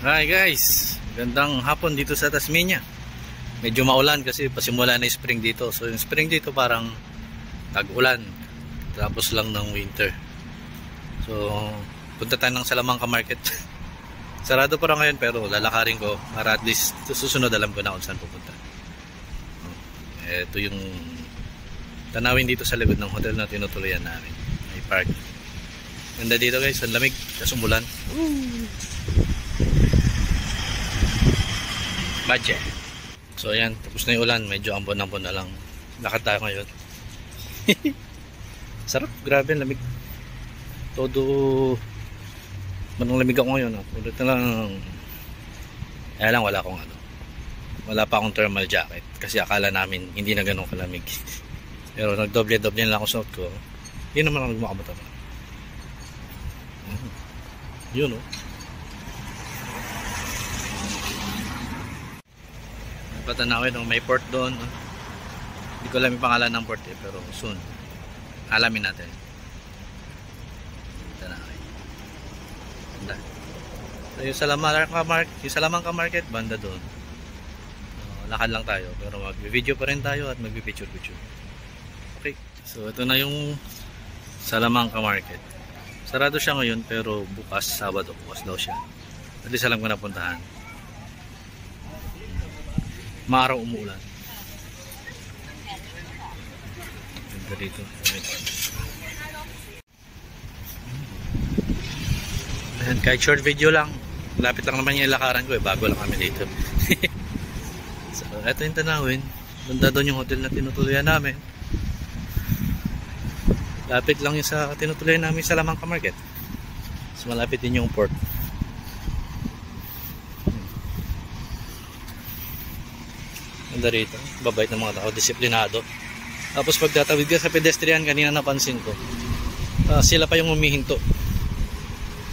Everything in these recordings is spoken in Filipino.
Hi guys, gandang hapon dito sa Tasmania. Medyo maulan kasi pasimula na spring dito. So yung spring dito parang tag-ulan, tapos lang ng winter. So punta tayo ng Salamanca Market. Sarado pa rin ngayon pero lalakarin ko para at least susunod alam ko na kung saan pupunta. Ito yung tanawin dito sa likod ng hotel na tinutuloyan namin. May park. Ganda dito guys, ang lamig, kasumulan. Badge. So ayan, tapos na yung ulan, medyo ambon-ambon na lang. Lakad tayo ngayon. Sarap, grabe ang lamig. Todo manang lamig ako ngayon. Ulit na lang. Kaya lang wala akong wala pa akong thermal jacket kasi akala namin hindi na ganun kalamig. Pero nagdoble-doble lang ako suot ko. Hindi naman ako nagmakabot ako. Yun Patanawin, may port doon. Hindi ko alam yung pangalan ng port pero soon alamin natin. Patanawin. So, yung Salamanca Market banda doon. Lakad lang tayo pero mag-video pa rin tayo at mag-picture-picture. Okay, so ito na yung Salamanca Market. Sarado siya ngayon pero bukas Sabado, bukas daw siya. At least alam ko na puntahan. Maaraw umuulan. Ganda dito. Ayan, kahit short video lang. Lapit lang naman yung lakaran ko bago lang kami dito. So, ito yung tanawin. Banda doon yung hotel na tinutuloyan namin. Lapit lang yung sa tinutuloyan namin sa Salamanca Market. So, malapit din yung port. Ganda rito, babait ng mga tao, disiplinado. Tapos pagtatawid ka sa pedestrian, kanina napansin ko, sila pa yung humihinto.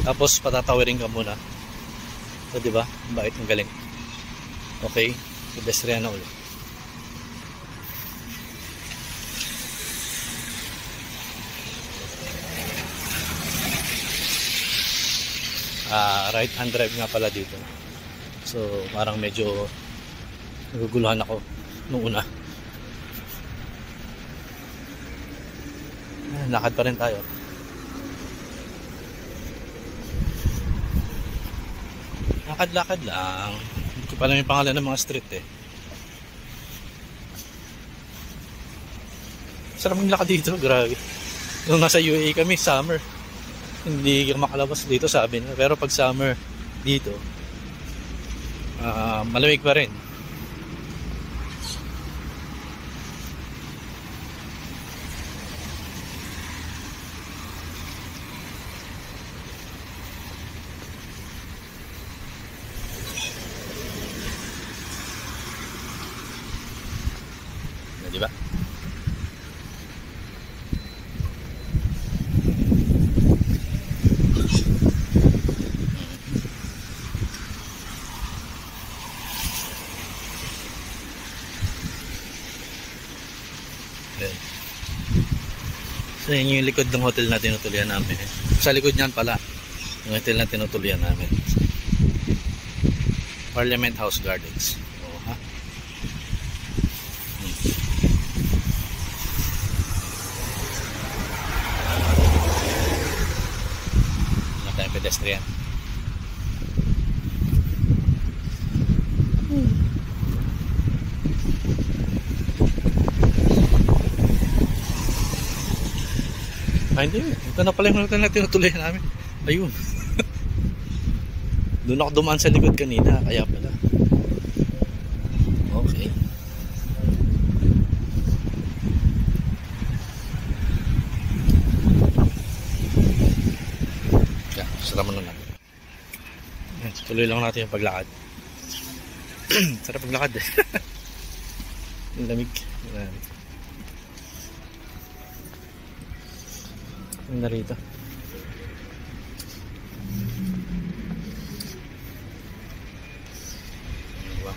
Tapos patatawirin ka muna. So diba, bait, ang galing. Okay, pedestrian na ulit. Right hand drive nga pala dito. So parang medyo naguguluhan ako nung una. Lakad pa rin tayo. Lakad-lakad lang. Hindi ko pa alam yung pangalan ng mga street Sarap yung lakad dito, grabe. Nung nasa UAE kami, summer, hindi ka makalabas dito sabi na. Pero pag summer dito, malamig pa rin. Diba? So yun yung likod ng hotel na tinutuloyan namin. Sa likod niyan pala yung hotel na tinutuloyan namin, Parliament House Gardens. Pedestrian. Hindi. Ito na pala yung hotel na tinutuloyan namin. Ayun. Doon ako dumaan sa likod kanina. Kaya pala. Okay. Sarap na lang. Tuloy lang natin yung paglakad. Sarap paglakad Yung lamig. Yung narito. Wow.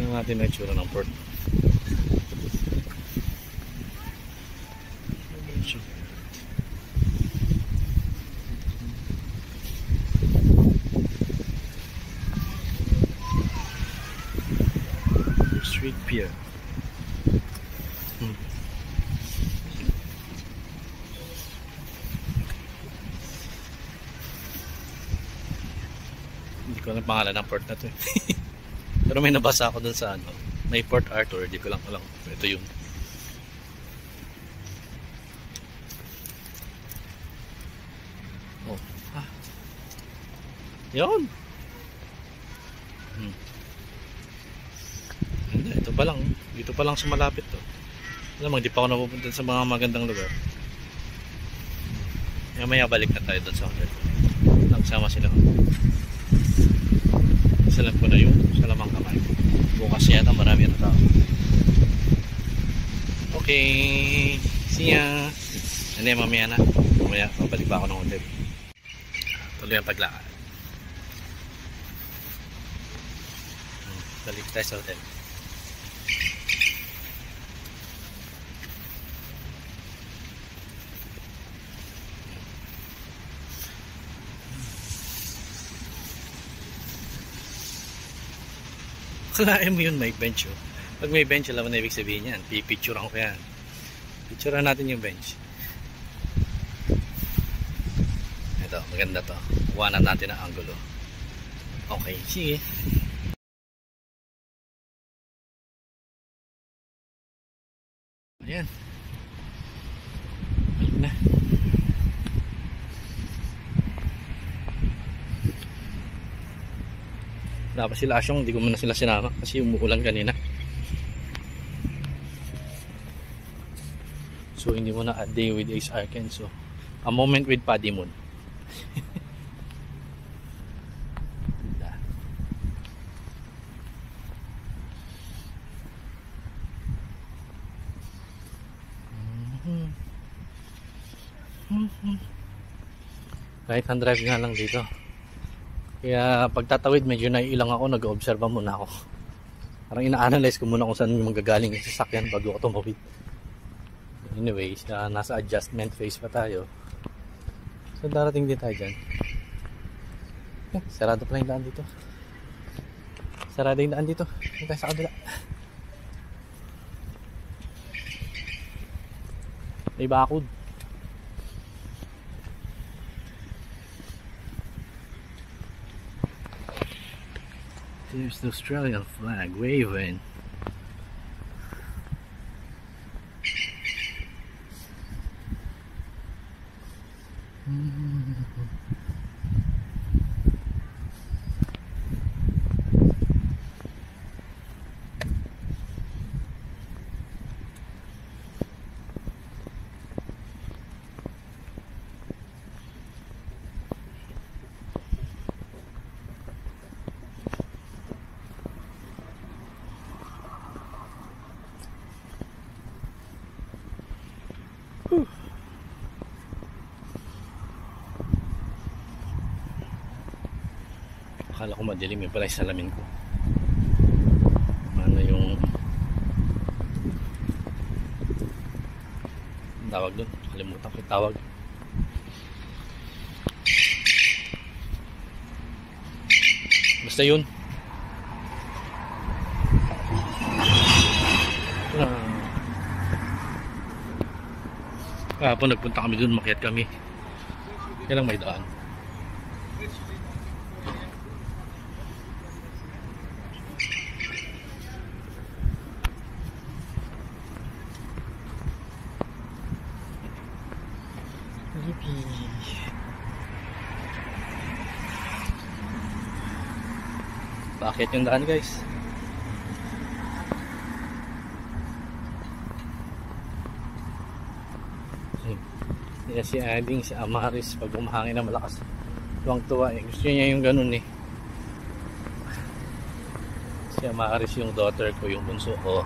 Tingnan natin ang itsura ng port. Street Pier. Hindi ko alam pangalan ng port na to. Pero may nabasa ako dun sa ano, may Port Arthur, di ko lang alam. Ito yun. Oh, ah. Yun. Ito pa lang, dito pa lang sa malapit to. Alam mo, hindi pa ako napupunta sa mga magandang lugar. Maya balik na tayo doon sa hotel. Nagsama sila. Salam ko na yung salamang kamay. Bukas yata marami na tao. Okay, see ya. Ano yung mamaya na? Mamaya, babalik pa ako ng hotel. Tuloy ang paglakad. Balik tayo sa hotel. Kalahin mo yun, may bench oh. Pag may bench, alam mo na ibig sabihin yan. Pipicturean ko yan. Picturean natin yung bench. Ito, maganda to. Kuhanan natin ang angulo. Okay, sige. Ayan. Balik na. Dapat sila asyong, hindi ko muna sila sinama kasi umuulan kanina. So hindi mo na a day with Ace Arken. So a moment with Paddy Moon. Right hand drive nga lang dito. Kaya pagtatawid medyo naiilang ako, nag-observe muna ako. Parang ina-analyze ko muna kung saan magagaling yung sasakyan bago ako tumawid. Anyways, nasa adjustment phase pa tayo. So darating din tayo dyan. Sarado pala yung daan dito. Sarado yung daan dito. Hindi tayo sa kabila. May bakod. There's the Australian flag waving. Akala ko madilim yung pala yung salamin ko. Ano yung tawag doon? Kalimutan ko yung tawag. Basta yun. Kahapon nagpunta kami doon, makiat kami. Kaya lang may daan. Bakit yung daan, guys? Kaya si Ading, si Amaris, pag umahangin na malakas, tuwang-tuwa eh. Gusto niya yung ganun eh. Si Amaris yung daughter ko, yung bunso ko.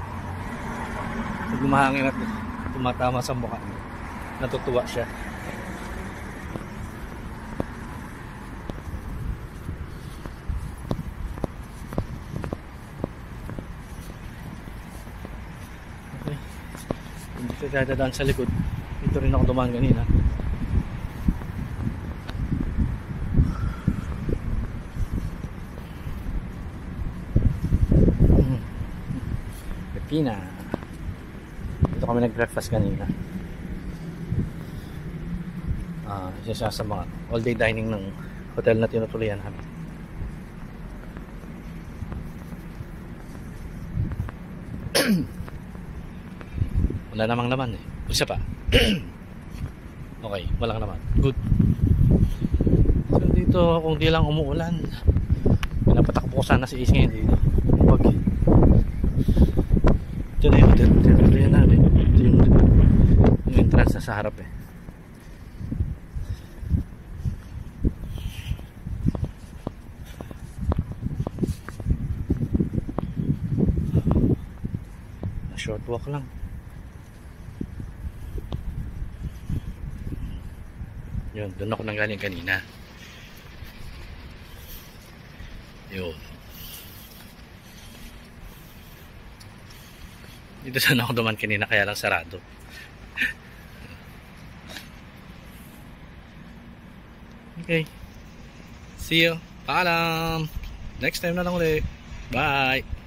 Pag umahangin at tumatama sa mukha, natutuwa siya. Dito dadaan sa likod. Dito rin ako dumaan kanina. Pepina. Dito kami nag-breakfast kanina. Isa sa mga all-day dining ng hotel na tinutuloyan namin. Wala namang laman eh. Isa pa. Okay, walang laman. Good. So dito kung di lang umuulan, pinapatakbo ko sana si Is ngayon dito. Pag ito na yung hotel tinutuloyan namin. Ito yung entrance na sa harap eh. Short walk lang. Yun, doon ako nanggaling kanina. Yun. Dito sana ako duman kanina kaya lang sarado. Okay. See you. Paalam. Next time na lang ulit. Bye.